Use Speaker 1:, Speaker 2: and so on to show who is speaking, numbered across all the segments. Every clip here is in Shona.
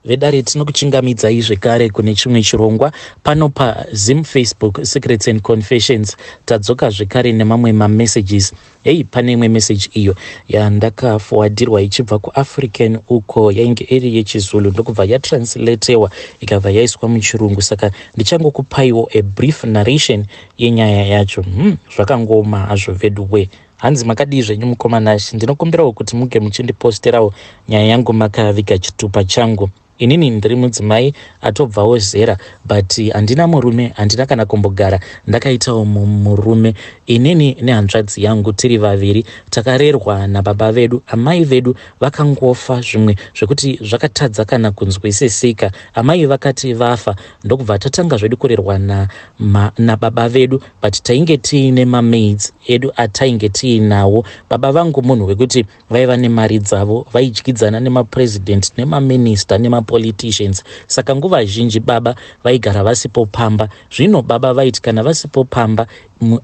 Speaker 1: vedare tinokuchingamidzai zvekare kune chimwe chirongwa pano paZim Facebook Secrets and Confessions. Tadzoka zvekare nemamwe mamessages. Hey, pane imwe message iyo yandakaforwardirwa ichibva kuAfrican uko yainge iri yechizulu ndokubva yatranslatewa ikabva yaiswa muchirungu, saka ndichangokupaiwo a brief narration yenyaya yacho. Zvakangoma hazvo veduwe. Hanzi makadii zvenyu mukomanashi, ndinokumbirawo kuti muge muchindiposterawo nyaya yangu makaviga chitupa changu. Inini ndiri mudzimai atobvawo zera, but handina murume, handina kana kumbogara ndakaitawo murume. Inini nehanzvadzi yangu tiri vaviri takarerwa nababa vedu. Amai vedu vakangofa zvimwe zvekuti zvakatadza kana kunzwisisika. Amai vakati vafa ndokubva tatanga zvedu kurerwa nababa vedu, but tainge tiine mamaids edu atainge tiinawo. Baba vangu munhu wekuti vaiva nemari dzavo, vaidyidzana nemapresident nemaminista nemapoliticians, saka nguva zhinji baba vaigara vasipo pamba. Zvino baba vaiti kana vasipo pamba,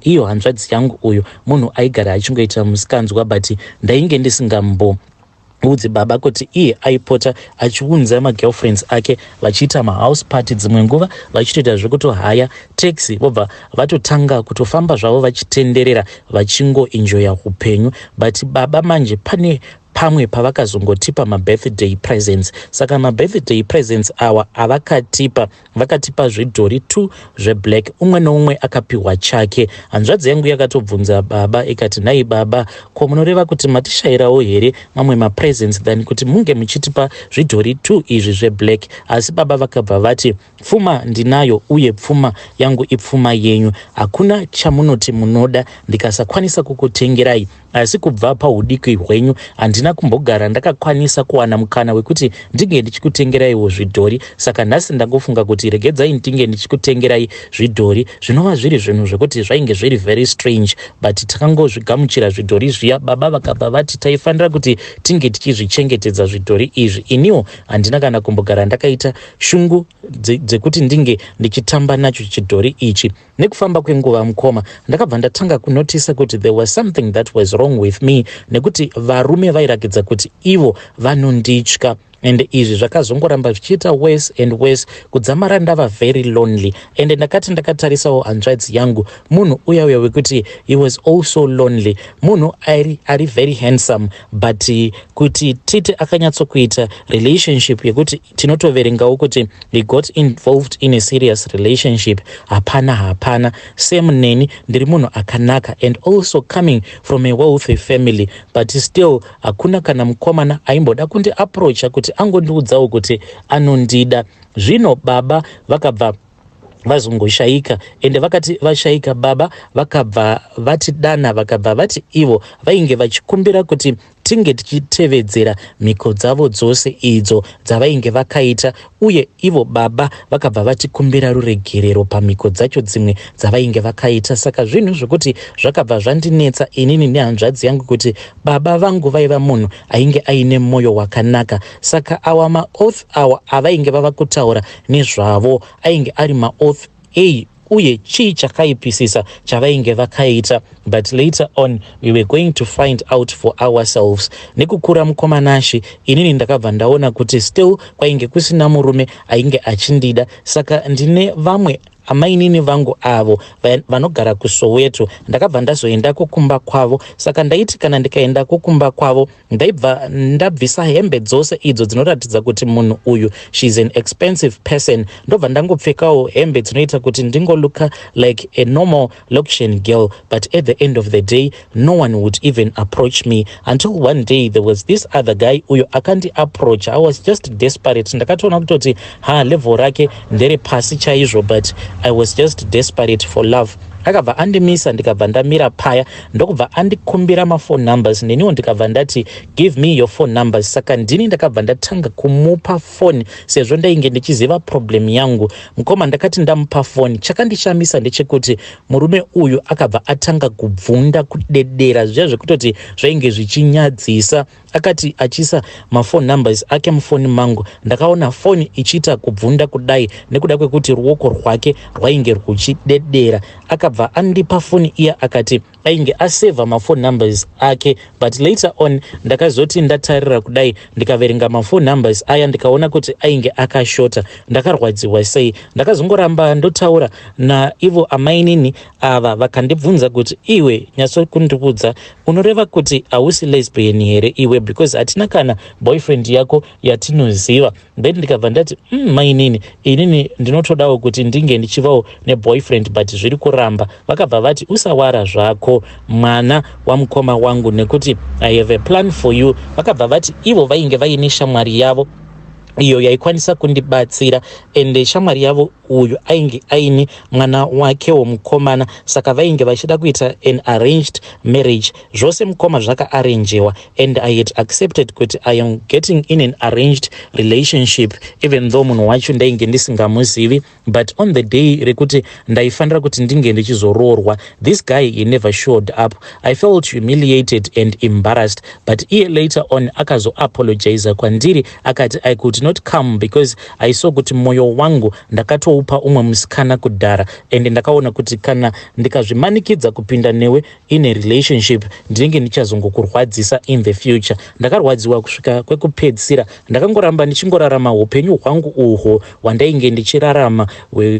Speaker 1: iyo hanzvadzi yangu uyu munhu aigara achingoita musikanzwa, but ndainge ndisingamboudzi baba kuti iye aipota achiunza magirlfriends ake vachiita mahouse party, dzimwe nguva vachitoita zvekutohaya taxi vobva vatotanga kutofamba zvavo vachitenderera vachingoenjoya upenyu. But baba manje pane pamwe pavakazongotipa mabirthday presents, saka mabirthday presents awa avakatipa vakatipa zvidhori 2 zveblack, umwe noumwe akapiwa chake. Hanzvadzi yangu yakatobvunza baba ikati, nhai baba, ko munoreva kuti matishayirawo here mamwe mapresents than kuti munge muchitipa zvidhori 2 izvi zveblack? Asi baba vakabva vati, pfuma ndinayo uye pfuma yangu ipfuma yenyu, hakuna chamunoti munoda ndikasakwanisa kukutengerai. Asi kubva paudiki hwenyu handina kumbogara ndakakwanisa kuwana mukana wekuti ndinge ndichikutengeraiwo zvidhori, saka nhasi ndangofunga kuti regedzai ndinge ndichikutengerai zvidhori. Zvinova zviri zvinhu zvekuti zvainge zviri very strange, but takangozvigamuchira zvidhori zviya. Baba vakabva vati taifanira kuti tinge tichizvichengetedza zvidhori izvi. Iniwo handina kana kumbogara ndakaita shungu dzekuti ndinge ndichitamba nacho chidhori ichi. Nekufamba kwenguva mukoma ndakabva ndatanga kunotisa kuti there was something that was wrong with me, nekuti varume vairakidza kuti ivo vanonditya. And izvi zvakazongoramba zvichiita worse and worse, kudzamara ndava very lonely. And ndakati ndakatarisawo hanzvadzi yangu, munhu uya wekuti he was also lonely, munhu ari very handsome, but kuti tite akanyatsokuita relationship yekuti tinotoverengawo kuti he got involved in a serious relationship, hapana. Same neni ndiri munhu akanaka and also coming from a wealthy family, but still hakuna kana mukomana aimboda kundi approacha kuti angondiudzawo kuti anondida. Zvino baba vakabva vazongoshaika, ende vakati vashaika baba vakabva vatidana, vakabva vati ivo vainge vachikumbira kuti tinge tichitevedzera mhiko dzavo dzose idzo dzavainge vakaita, uye ivo baba vakabva vatikumbira ruregerero pamhiko dzacho dzimwe dzavainge vakaita. Saka zvinhu zvekuti zvakabva zvandinetsa inini nehanzvadzi yangu kuti baba vangu vaiva munhu ainge aine mwoyo wakanaka, saka awa maoath awa avainge vava kutaura nezvavo ainge ari maoath uye chii chakaipisisa chavainge vakaita. But later on we were going to find out for ourselves. Nekukura mukomanashi inini ndakabva ndaona kuti still kwainge kusina murume ainge achindida, saka ndine vamwe amainini vangu avo vanogara kuSoweto. Ndakabva ndazoenda kukumba kwavo, saka ndaiti kana ndikaenda kukumba kwavo ndaibva ndabvisa hembe dzose idzo dzinoratidza kuti munhu uyu she's an expensive person. Ndobva ndangopfekawo hembe dzinoita kuti ndingoluka like a normal location girl, but at the end of the day no one would even approach me until one day there was this other guy uyo akandi approach. I was just desperate. Ndakatoona kutoti level rake ndere pasi chaizvo, but I was just desperate for love. Akabva andimisa ndikabva ndamira paya, ndokubva andikumbira mafone numbers, neniwo ndikabva ndati give me your phone numbers. Saka ndini ndakabva ndatanga kumupa phone sezvo ndainge ndichiziva problem yangu. Mukoma ndakati ndamupa phone, chakandishamisa ndechekuti murume uyu akabva atanga kubvunda kudedera zviya zvekutoti zvainge zvichinyadzisa. Akati achisa mafone numbers ake mufoni mangu, ndakaona phone ichiita kubvunda kudai nekuda kwekuti ruoko rwake rwainge ruchidedera. Akabva andipa phone iya akati ainge aseva mafone numbers ake, but later on ndakazoti ndatarira kudai ndikaverenga mafone numbers aya ndikaona kuti ainge akashota. Ndakarwadziwa sei. Ndakazongoramba ndotaura naivo amainini ava vakandibvunza kuti iwe nyatso kundibvunza unoreva kuti hausi lesbian here iwe, because hatina kana boyfriend yako yatinoziva. Then ndikabva ndati mainini inini ndinotodawo kuti ndinge ndichivawo neboyfriend but zviri kuramba. Vakabva vati usawara zvako mwana wamukoma wangu nekuti I have a plan for you. Vakabva vati ivo vainge vaine shamwari yavo iyo yaikwanisa kundibatsira, ende shamwari yavo uyu ainge aini mwana wake womukomana, saka vainge vachida kuita an arranged marriage. Zvose mukoma zvakaarenjewa, and I had accepted kuti I am getting in an arranged relationship even though munhu wacho ndainge ndisingamuzivi. But on the day rekuti ndaifanira kuti ndinge ndichizoroorwa, this guy he never showed up. I felt humiliated and embarrassed, but year later on akazo apologize kwandiri akati I could not come because I saw kuti moyo wangu ndakatoupa umwe musikana kudhara, and ndakaona kuti kana ndikazvimanikidza kupinda newe in a relationship ndinenge ndichazongokurwadzisa in the future. Ndakarwadziwa kusvika kwekupedzisira. Ndakangoramba ndichingorarama upenyu hwangu uhwo hwandainge ndichirarama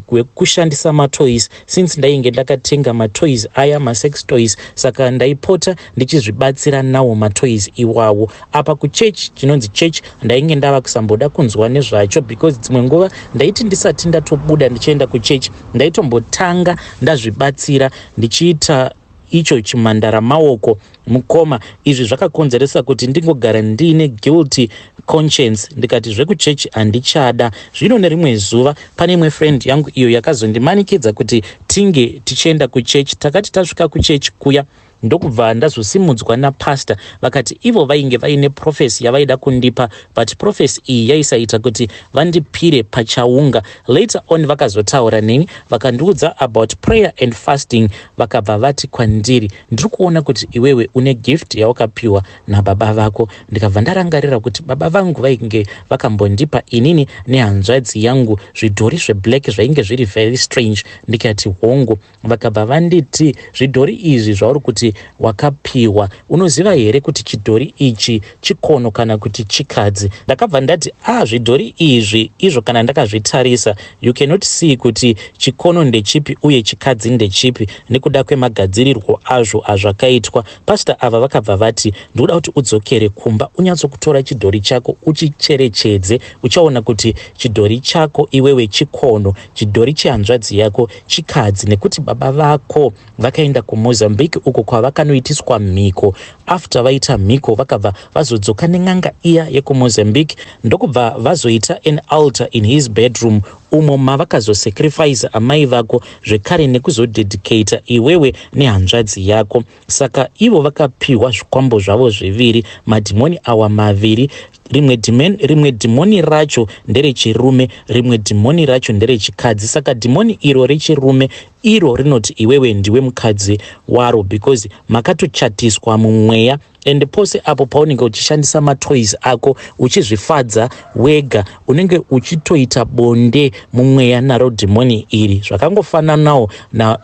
Speaker 1: hwekushandisa matoys, since ndainge ndakatenga matoys aya masex toys, saka ndaipota ndichizvibatsira nawo matoys iwawo. Apa kuchechi chinonzi church ndainge ndava kusamboda kunzwa nezvacho, because dzimwe nguva ndaiti ndisati ndatobuda ndichienda kuchechi ndaitombotanga ndazvibatsira ndichiita icho chimhandara maoko mukoma. Izvi zvakakonzeresa kuti ndingogara ndine guilty conscience, ndikati zvekuchechi handichada. Zvino nerimwe zuva pane imwe friend yangu iyo yakazondimanikidza kuti tinge tichienda kuchechi. Takati tasvika kuchechi kuya ndokubva ndazosimudzwa napastor. Vakati ivo vainge vaine profesi yavaida kundipa, but profesi iyi yaisaita kuti vandipire pachaunga. Later on vakazotaura neni vakandiudza about prayer and fasting. Vakabva vati kwandiri, ndiri kuona kuti iwewe une gift yawakapiwa nababa vako. Ndikabva ndarangarira kuti baba vangu vainge vakambondipa inini nehanzvadzi yangu zvidhori zveblack zvainge zviri very strange. Ndikati hongu. Vakabva vanditi zvidhori izvi zvauri kuti wakapiwa, unoziva here kuti chidhori ichi chikono kana kuti chikadzi? Ndakabva ndati zvidhori izvi izvo kana ndakazvitarisa you cannot see kuti chikono ndechipi uye chikadzi ndechipi nekuda kwemagadzirirwo azvo azvakaitwa. Pastor ava vakabva vati ndikuda kuti udzokere kumba unyatsokutora chidhori chako uchicherechedze, uchaona kuti chidhori chako iwewe chikono, chidhori chehanzvadzi yako chikadzi, nekuti baba vako vakaenda kuMozambique uko kwavakanoitiswa mhiko. After vaita mhiko vakabva vazodzoka nen'anga iya yekuMozambique ndokubva vazoita an altar in his bedroom umo mavakazosacrifice amai vako zvekare nekuzodedicata iwewe nehanzvadzi yako. Saka ivo vakapiwa zvikwambo zvavo zviviri, madhimoni awa maviri. Rimwe dhimoni racho nderechirume, rimwe dhimoni racho nderechikadzi. Saka dhimoni iro rechirume iro rinoti iwewe ndiwe mukadzi waro because makatochatiswa mumweya. And pose apo paunenge uchishandisa matoys ako uchizvifadza wega unenge uchitoita bonde mumweya naro dhimoni iri. Zvakangofananawo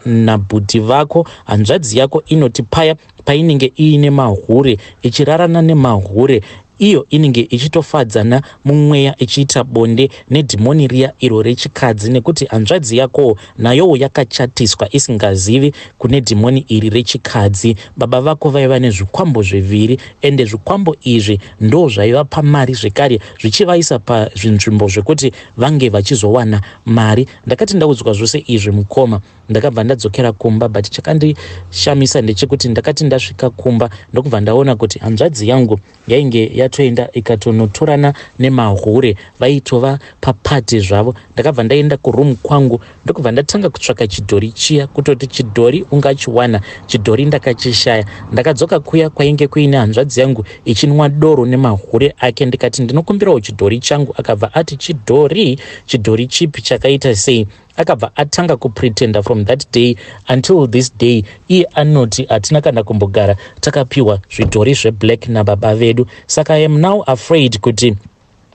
Speaker 1: nabhudhi vako. Hanzvadzi yako inoti paya painenge iine mahure ichirarana nemahure iyo inenge ichitofadzana mumweya ichiita bonde nedhimoni riya iro rechikadzi, nekuti hanzvadzi yako nayowo yakachatiswa isingazivi kune dhimoni iri rechikadzi. Baba vako vaiva nezvikwambo zviviri, ende zvikwambo izvi ndo zvaivapa mari zvekare zvichivaisa pazvinzvimbo zvekuti vange vachizowana mari. Ndakati ndaudzwa zvose izvi mukoma ndakabva ndadzokera kumba, but chakandishamisa ndechekuti ndakati ndasvika kumba ndokubva ndaona kuti hanzvadzi yangu yainge yatoenda ikatonotorana nemahure vaitova papati zvavo. Ndakabva ndaenda kurumu kwangu ndokubva ndatanga kutsvaka chidhori chiya kutoti chidhori ungachiwana, chidhori ndakachishaya. Ndakadzoka kuya kwainge kuine hanzvadzi yangu ichinwa doro nemahure ake. Ndikati ndinokumbirawo chidhori changu. Akabva ati chidhori chipi chakaita sei? Akabva atanga kupretenda from that day until this day. Iye anoti hatina kana kumbogara takapiwa zvidhori zveblack nababa vedu. Saka I am now afraid kuti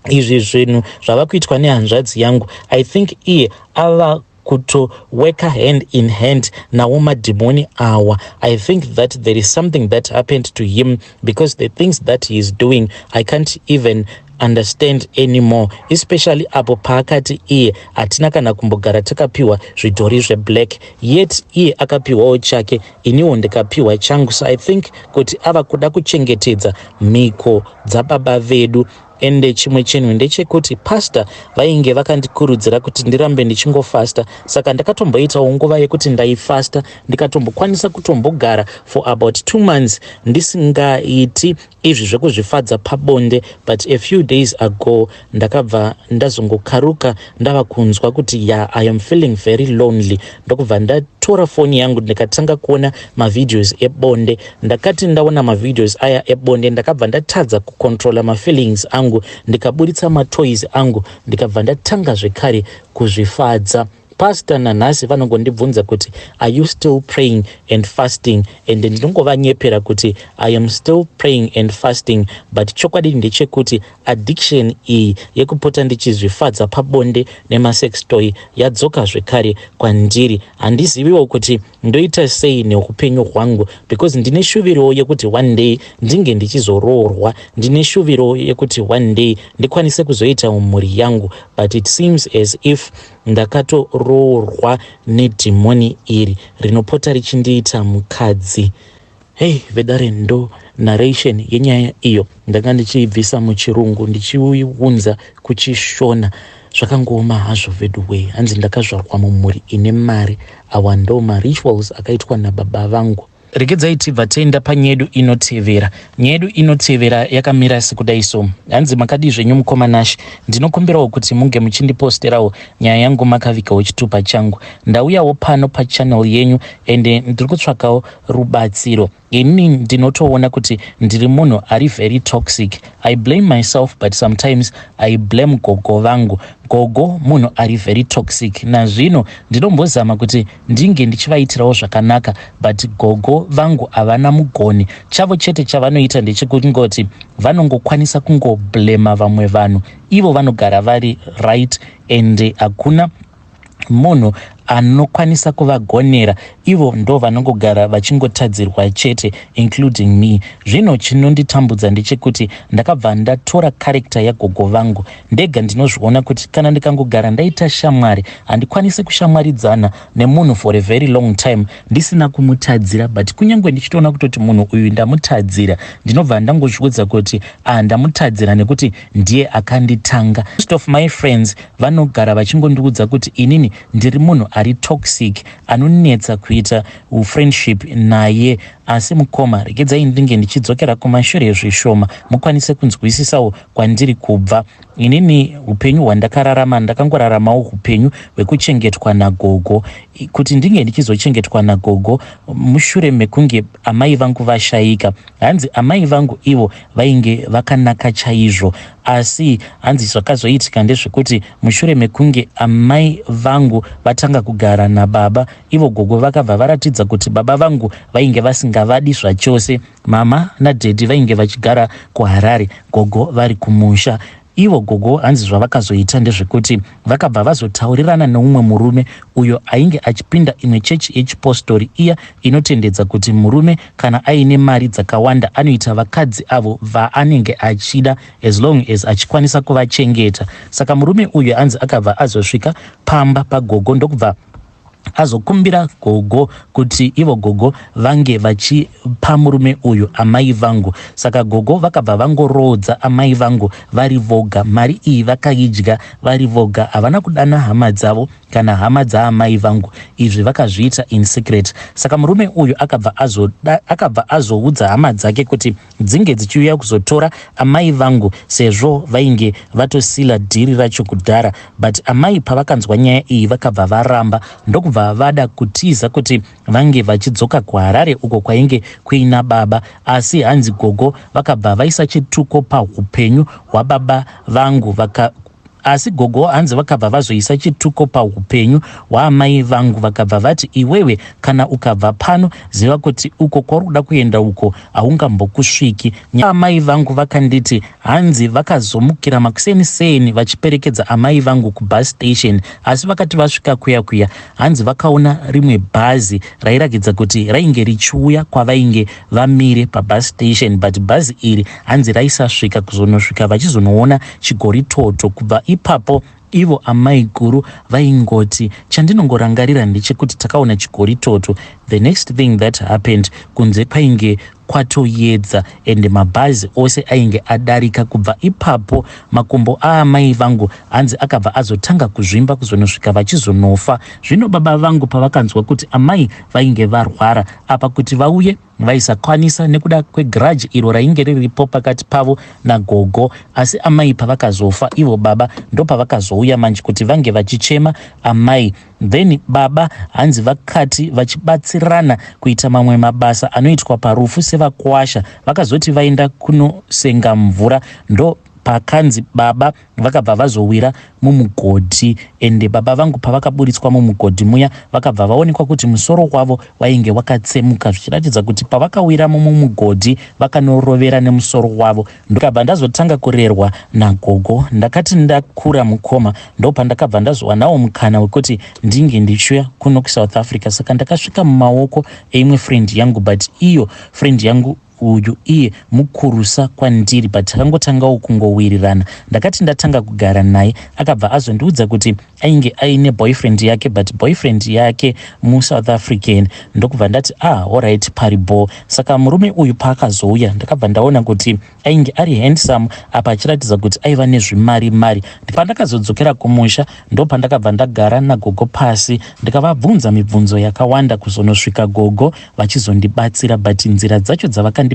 Speaker 1: izvi zvinhu zvava kuitwa nehanzvadzi yangu, I think iye ava kutoweka hand in hand nawo madhimoni awa. I think that there is something that happened to him, because the things that he is doing I can't even understand anymore, especially apo paakati iye hatina kana kumbogara takapiwa zvidhori zveblack, yet iye akapiwawo chake, iniwo ndikapiwa changu. So I think kuti ava kuda kuchengetedza mhiko dzababa vedu. Ende chimwe chenhu ndechekuti pastor vainge vakandikurudzira kuti ndirambe ndichingofasta, saka ndakatomboitawo nguva yekuti ndaifasta, ndikatombokwanisa kutombogara for about 2 months ndisingaiti izvi zvekuzvifadza pabonde. But a few days ago ndakabva ndazongokaruka ndava kunzwa kuti I am feeling very lonely. Ndokubva ndatora foni yangu ndikatanga kuona mavideos ebonde. Ndakati ndaona mavideos aya ebonde ndakabva ndatadza kucontrola mafeelings angu, ndikaburitsa matoys angu, ndikabva ndatanga zvekare kuzvifadza. Pastor nanhasi vanongondibvunza kuti are you still praying and fasting, and ndinongovanyepera kuti I am still praying and fasting, but chokwadi ndechekuti addiction iyi yekupota ndichizvifadza pabonde nemasex toy yadzoka zvekare kwandiri. Handiziviwo kuti ndoita sei neupenyu hwangu, because ndine shuviro yekuti one day ndinge ndichizoroorwa, ndine shuviro yekuti one day ndikwanise kuzoita mhuri yangu, but it seems as if ndakatoroorwa nedhimoni iri rinopota richindiita mukadzi. Hey, vedare ndo narration yenyaya iyo ndanga ndichiibvisa muchirungu ndichiunza kuchishona. Zvakangoma hazvo veduwe, hanzi ndakazvarwa mumhuri ine mari. Awa ndo marituals akaitwa nababa vangu. Regedzai tibva tenda panyedu inotevera. Nyedu inotevera yakamira sekudai so. Hanzi makadi zvenyu mukomanashi, ndinokumbirawo kuti munge muchindiposterawo nyaya yangu makavikawo chitupa changu. Ndauyawo pano pachannel yenyu ende ndiri kutsvakawo rubatsiro. Ini ndinotoona kuti ndiri munhu ari very toxic. I blame myself, but sometimes I blame gogo vangu. Gogo munhu ari very toxic. Nazvino ndinombozama kuti ndinge ndichivaitirawo zvakanaka, but gogo vangu havana mugoni. Chavo chete chavanoita ndechekungoti vanongokwanisa kungoblema vamwe vanhu. Ivo vanogara vari right, and hakuna munhu anokwanisa kuvagonera. Ivo ndo vanongogara vachingotadzirwa chete, including me. Zvino chinonditambudza ndechekuti ndakabva ndatora character yagogo vangu. Ndega ndinozviona kuti kana ndikangogara ndaita shamwari, handikwanisi kushamwaridzana nemunhu for a very long time ndisina kumutadzira, but kunyangwe ndichitoona kutoti munhu uyu ndamutadzira, ndinobva ndangozviudza kuti ndamutadzira nekuti ndiye akanditanga. Most of my friends vanogara vachingondiudza kuti inini ndiri munhu ari toxic, anonetsa kuita friendship naye. Asi mukoma, regedzai ndinge ndichidzokera kumashure zvishoma mukwanise kunzwisisawo kwandiri kubva. Inini upenyu hwandakararama ndakangoraramawo upenyu hwekuchengetwa nagogo. Kuti ndinge ndichizochengetwa nagogo mushure mekunge amai vangu vashayika, hanzi amai vangu ivo vainge vakanaka chaizvo, asi hanzi zvakazoitika ndezvekuti mushure mekunge amai vangu vatanga kugara nababa, ivo gogo vakabva varatidza kuti baba vangu vainge vasingavadi zvachose. Mama nadhedhi vainge vachigara kuHarare, gogo vari kumusha. Ivo gogo hanzi zvavakazoita ndezvekuti vakabva vazotaurirana neumwe murume uyo ainge achipinda imwe chechi yechipostori iya inotendedza kuti murume kana aine mari dzakawanda anoita vakadzi avo vaanenge achida as long as achikwanisa kuvachengeta. Saka murume uyu hanzi akabva azosvika pamba pagogo ndokubva azokumbira gogo kuti ivo gogo vange vachipa murume uyu amai vangu. Saka gogo vakabva vangorodza amai vangu vari voga. Mari iyi vakaidya vari voga, havana kudana hama dzavo kana hama dzaamai vangu. Izvi vakazviita in secret. Saka murume uyu akabva azoudza hama dzake kuti dzinge dzichiuya kuzotora amai vangu sezvo vainge vatosila dhiri racho kudhara. But amai pavakanzwa nyaya iyi vakabva varamba, ndokubva vada kutiza kuti vange vachidzoka kuHarare uko kwainge kuina baba. Asi hanzi gogo vakabva vaisa chituko paupenyu hwababa vangu asi gogo hanzi vakabva vazoisa chituko paupenyu hwaamai vangu, vakabva vati iwewe kana ukabva pano ziva kuti uko kwari kuda kuenda uko haungambokusviki. Amai vangu vakanditi hanzi vakazomukira makuseniseni vachiperekedza amai vangu kubus station, asi vakati vasvika kuya hanzi vakaona rimwe bhazi rairakidza kuti rainge richiuya kwavainge vamire pabus station, but bhazi iri hanzi raisasvika kuzonosvika vachizonoona chigoritoto. Kubva ipapo ivo amai guru vaingoti chandinongorangarira ndechekuti takaona chigoritoto. The next thing that happened kunze painge kwatoyedza ende mabhazi ose ainge adarika. Kubva ipapo makumbo aamai vangu hanzi akabva azotanga kuzvimba kuzonosvika vachizonofa. Zvino baba vangu pavakanzwa kuti amai vainge varwara apa kuti vauye vaisakwanisa nekuda kwegiraji iro rainge riripo pakati pavo nagogo, asi amai pavakazofa ivo baba ndo pavakazouya manje kuti vange vachichema amai. Then baba hanzi vakati vachibatsirana kuita mamwe mabasa anoitwa parufu sevakuwasha, vakazoti vaenda kunosenga mvura ndo pakanzi baba vakabva vazowira mumugodhi. Ende baba vangu pavakaburitswa mumugodhi muya vakabva vaonekwa kuti musoro wavo wainge wakatsemuka, zvichiratidza kuti pavakawiramo mumugodhi vakanorovera nemusoro wavo. Ndakabva ndazotanga kurerwa nagogo. Ndakati ndakura mukoma ndo pandakabva ndazowanawo mukana wekuti ndinge ndichiuya kuno kuSouth Africa. Saka ndakasvika mumaoko eimwe friend yangu, but iyo friend yangu uyu iye mukurusa kwandiri, but takangotangawo kungowirirana. Ndakati ndatanga kugara naye akabva azondiudza kuti ainge aine boyfriend yake, but boyfriend yake muSouth African. Ndokubva ndati alright paribo. Saka murume uyu paakazouya ndakabva ndaona kuti ainge ari handsome apa achiratidza kuti aiva nezvimari. Pandakazodzokera kumusha ndo pandakabva ndagara nagogo pasi ndikavabvunza mibvunzo yakawanda kuzonosvika gogo vachizondibatsira, but nzira dzacho dzavakandibatsira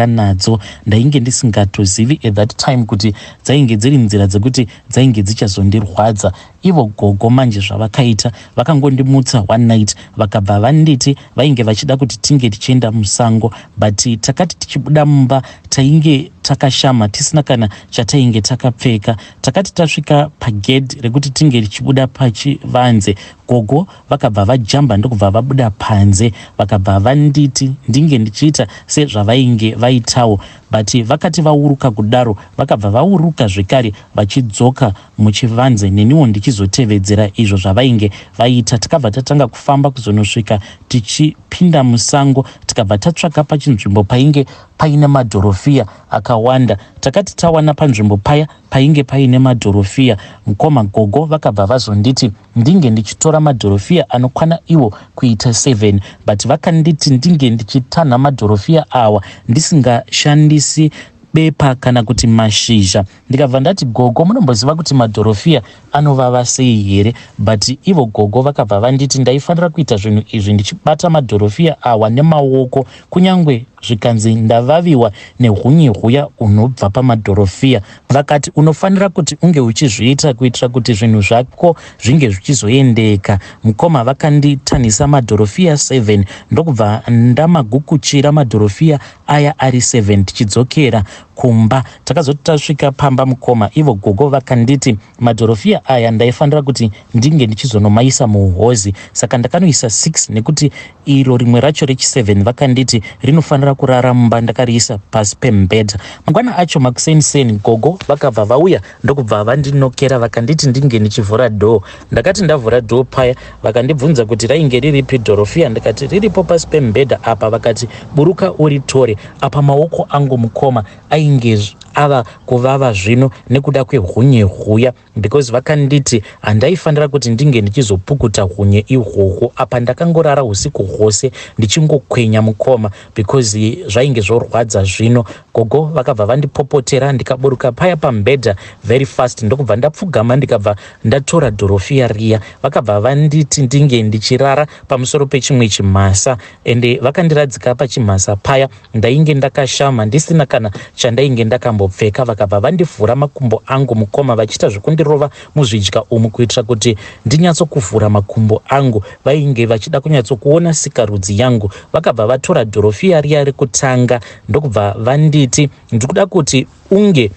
Speaker 1: nadzo ndainge ndisingatozivi at that time kuti dzainge dziri nzira dzekuti dzainge dzichazondirwadza. Ivo gogo manje zvavakaita vakangondimutsa one night vakabva vanditi vainge vachida kuti tinge tichienda musango, but takati tichibuda mumba tainge takashama tisina kana chatainge takapfeka. Takati tasvika pagedhi rekuti tinge tichibuda pachivanze gogo vakabva vajamba ndokubva vabuda panze vakabva vanditi ndinge ndichiita sezvavainge vaitawo, but vakati vauruka kudaro vakabva vauruka zvekare vachidzoka muchivanze neniwo ndichizotevedzera izvo zvavainge vaita. Takabva tatanga kufamba kuzonosvika tichipinda musango tikabva tatsvaka pachinzvimbo painge paine madhorofia akawanda. Takati tawana panzvimbo paya painge paine madhorofia, mukoma gogo vakabva vazonditi ndinge ndichitora madhorofia anokwana iwo kuita 7, but vakanditi ndinge ndichitanha madhorofia awa ndisingashandisi bepa kana kuti mashizha. Ndikabva ndati gogo munomboziva kuti madhorofia anovava sei here? But ivo gogo vakabva vanditi ndaifanira kuita zvinhu izvi ndichibata madhorofia awa nemaoko, kunyangwe zvikanzi ndavaviwa nehunye huya unobva pamadhorofia. Vakati unofanira kuti unge uchizviita kuitira kuti zvinhu zvako zvinge zvichizoendeka. Mukoma vakanditanhisa madhorofia 7 ndokubva ndamagukuchira madhorofia aya ari 7 tichidzokera kumba. Takazoti tasvika pamba mukoma ivo gogo vakanditi madhorofia aya ndaifanira kuti ndinge ndichizonomaisa muhozi, saka ndakanoisa 6 nekuti iro rimwe racho rechi7 vakanditi rinofanira kurara mumba ndakariisa pasi pembedha. Mangwana acho makuseniseni gogo vakabva vauya ndokubva vandinokera vakanditi ndinge ndichivhura dhoo. Ndakati ndavhura dhoo paya vakandibvunza kuti rainge riripi dhorofia, ndikati riripo pasi pembedha apa. Vakati buruka uritore. Apa maoko angu mukoma ainge ava kuvava zvino nekuda kwehunye huya, because vakanditi handaifanira kuti ndinge ndichizopukuta hunye ihwohwo. Apa ndakangorara usiku hwose ndichingokwenya mukoma because zvainge zvorwadza zvino. Gogo vakabva vandipopotera ndikaburuka paya pambedha very fast ndokubva ndapfugama ndikabva ndatora dhorofia riya. Vakabva vanditi ndinge ndichirara pamusoro pechimwe chimhasa, ende vakandiradzika pachimhasa paya ndainge ndakashama ndisina kana chandainge ndakambopfeka. Vakabva vandivhura makumbo angu mukoma vachiita zvekundirova muzvidya umu kuitira kuti ndinyatsokuvhura makumbo angu. Vainge vachida kunyatsokuona sikarudzi yangu. Vakabva vatora dhorofia riya rekutanga ndokubva vanditi ndikuda kuti unge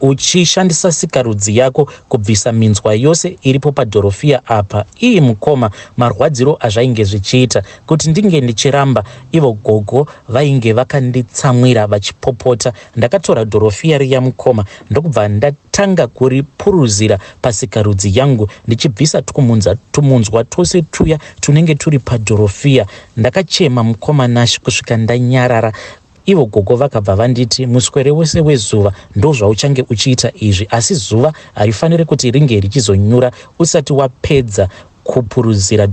Speaker 1: uchishandisa sikarudzi yako kubvisa minzwa yose iripo padhorofia apa. Iyi mukoma, marwadziro azvainge zvichiita kuti ndinge ndichiramba, ivo gogo vainge vakanditsamwira vachipopota. Ndakatora dhorofia riya mukoma ndokubva ndatanga kuripuruzira pasikarudzi yangu ndichibvisa tumunzwa twose tuya tunenge turi padhorofia. Ndakachema mukoma Nash kusvika ndanyarara. Ivo gogo vakabva vanditi, muswere wese wezuva ndo zvauchange uchiita izvi, asi zuva harifaniri kuti ringe richizonyura usati wapedza kupuruzira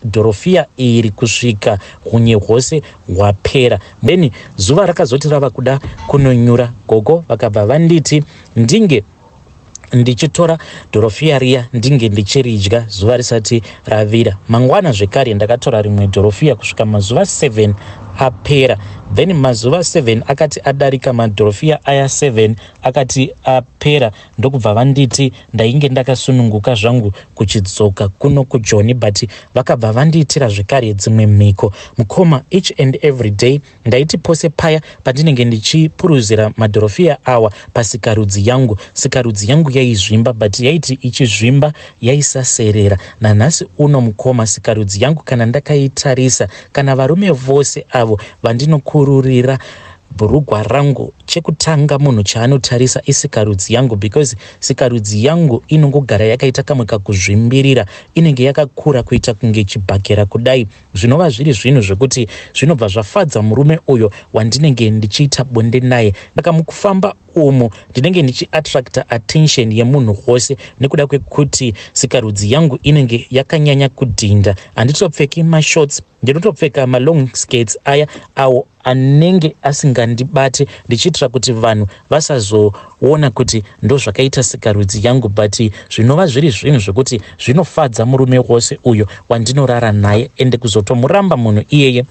Speaker 1: dhorofia iri kusvika hunye hwose hwapera. Then zuva rakazoti rava kuda kunonyura, gogo vakabva vanditi ndinge ndichitora dhorofia riya ndinge ndichiridya zuva risati ravira. Mangwana zvekare ndakatora rimwe dhorofia kusvika mazuva 7 apera. Then mazuva 7 akati adarika, madhorofia aya 7 akati apera, ndokubva vanditi ndainge ndakasununguka zvangu kuchidzoka kuno kuJoni, but vakabva vandiitira zvekare dzimwe mhiko. Mukoma, each and every day ndaiti pose paya pandinenge ndichipuruzira madhorofia awa pasikarudzi yangu, sikarudzi yangu yaizvimba, but yaiti ichizvimba yaisaserera. Nanhasi uno mukoma, sikarudzi yangu kana ndakaitarisa, kana varume vose avo vandinokururira bhurugwa rangu, chekutanga munhu chaanotarisa isikarudzi yangu, because sikarudzi yangu inongogara yakaita kamwe kakuzvimbirira, inenge yakakura kuita kunge chibhakera kudai. Zvinova zviri zvinhu zvekuti zvinobva zvafadza murume uyo wandinenge ndichiita bonde naye. Ndakamukufamba umu ndinenge ndichiattracta attention yemunhu wose nekuda kwekuti sikarudzi yangu inenge yakanyanya kudhinda. Handitopfeki mashorts, ndinotopfeka malong skirts aya awo anenge asingandibate, ndichiitira kuti vanhu vasazoona kuti ndo zvakaita sikarudzi yangu, but zvinova zviri zvinhu zvekuti zvinofadza murume wose uyo wandinorara naye, ende kuzotomuramba munhu iyeye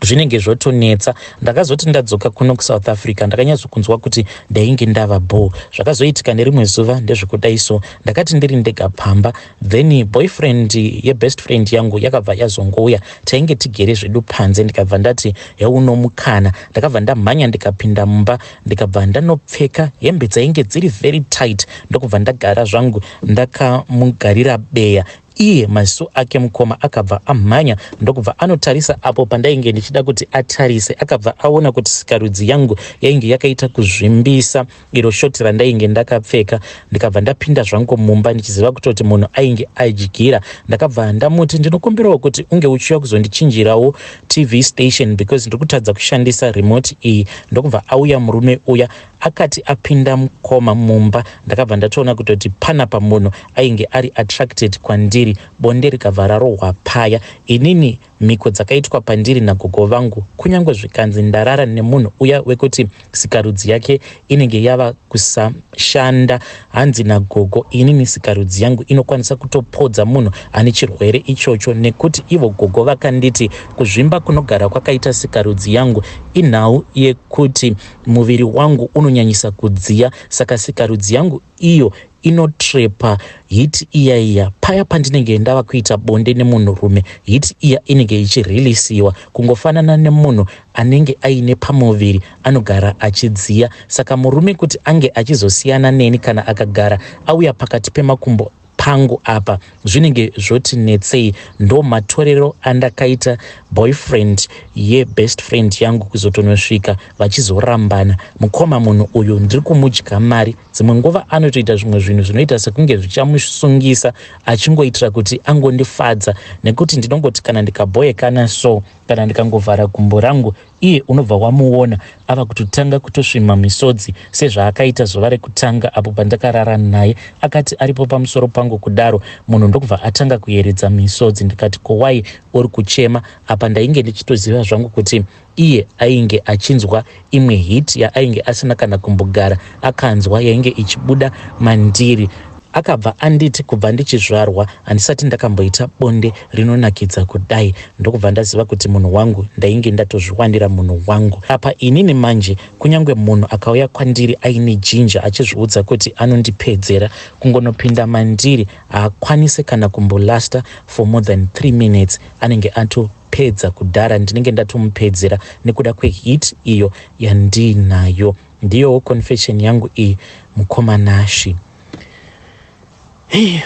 Speaker 1: zvinenge zvotonetsa. Ndakazoti ndadzoka kuno kuSouth Africa ndakanyatsokunzwa kuti ndainge ndava bore. Zvakazoitika nerimwe zuva ndezvekudai so ndakati ndiri ndega pamba, then boyfriend yebest friend yangu yakabva yazongouya, tainge tigere zvedu panze. Ndikabva ndati yaunomukana, ndakabva ndamhanya ndikapinda mumba, ndikabva ndanopfeka hembe dzainge dziri very tight, ndokubva ndagara zvangu ndakamugarira beya. Iye maziso ake mukoma akabva amhanya ndokubva anotarisa apo pandainge ndichida kuti atarise. Akabva aona kuti sikarudzi yangu yainge yakaita kuzvimbisa iro shoti randainge ndakapfeka. Ndikabva ndapinda zvangu mumba ndichiziva kutoti munhu ainge adyira. Ndakabva ndamuti ndinokumbirawo kuti unge uchiuya kuzondichinjirawo TV station because ndiri kutadza kushandisa remote iyi. Ndokubva auya murume uya. Akati apinda mukoma mumba, ndakabva ndatoona kutoti panapa munhu ainge ari attracted kwandiri. Bonde rikabva rarohwa paya. Inini mhiko dzakaitwa pandiri nagogo vangu, kunyange zvikanzi ndarara nemunhu uya wekuti sikarudzi yake inenge yava kusashanda, hanzi nagogo inini sikarudzi yangu inokwanisa kutopodza munhu ane chirwere ichocho, nekuti ivo gogo vakanditi kuzvimba kunogara kwakaita sikarudzi yangu inhau yekuti muviri wangu unonyanyisa kudziya. Saka sikarudzi yangu iyo inotrepa hiti iya paya pandinenge ndava kuita bonde nemunhurume. Hiti iya inenge ichirilisiwa kungofanana nemunhu anenge aine pamuviri anogara achidziya. Saka murume kuti ange achizosiyana neni kana akagara auya pakati pemakumbo pangu apa zvinenge zvoti netsei. Ndo matorero andakaita boyfriend yebest friend yangu kuzotonosvika vachizorambana. Mukoma munhu uyu ndiri kumudya mari. Dzimwe nguva anotoita zvimwe zvinhu zvinoita sekunge zvichamusungisa achingoitira kuti angondifadza, nekuti ndinongoti kana ndikaboyekana so kana ndikangovhara gumbo rangu iye unobva wamuona ava kutotanga kutosvima misodzi sezvaakaita zuva rekutanga apo pandakarara naye. Akati aripo pamusoro pangu kudaro munhu ndokubva atanga kuyeredza misodzi. Ndikati kowai uri kuchema? Apa ndainge ndichitoziva zvangu kuti iye ainge achinzwa imwe hit yaainge asina kana kumbogara akanzwa yainge ichibuda mandiri. Akabva anditi kubva ndichizvarwa handisati ndakamboita bonde rinonakidza kudai. Ndokubva ndaziva kuti munhu wangu ndainge ndatozviwandira munhu wangu. Apa inini manje kunyange munhu akauya kwandiri aine jinja achizviudza kuti anondipedzera, kungonopinda mandiri haakwanise kana kumbolasta for more than 3 minutes anenge atopedza kudhara. Ndinenge ndatomupedzera nekuda kwehit iyo yandinayo. Ndiyo confession yangu iyi mukomanashi.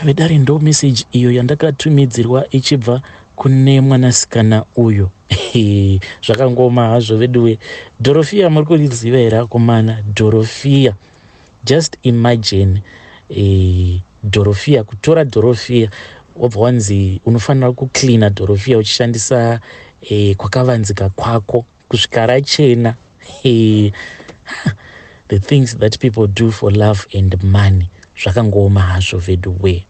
Speaker 1: Vedare ndo message iyo yandakatumidzirwa ichibva kune mwanasikana uyo. Zvakangoma hazvo veduwe. Dorothea muri kuriziva here akomana? Dorothea, just imagine Dorothea, kutora Dorothea wobva wanzi unofanira kucleana Dorothea uchishandisa kwakavanzika kwako kusvika rachena. The things that people do for love and money. Zvakangoma hazvo veduwe.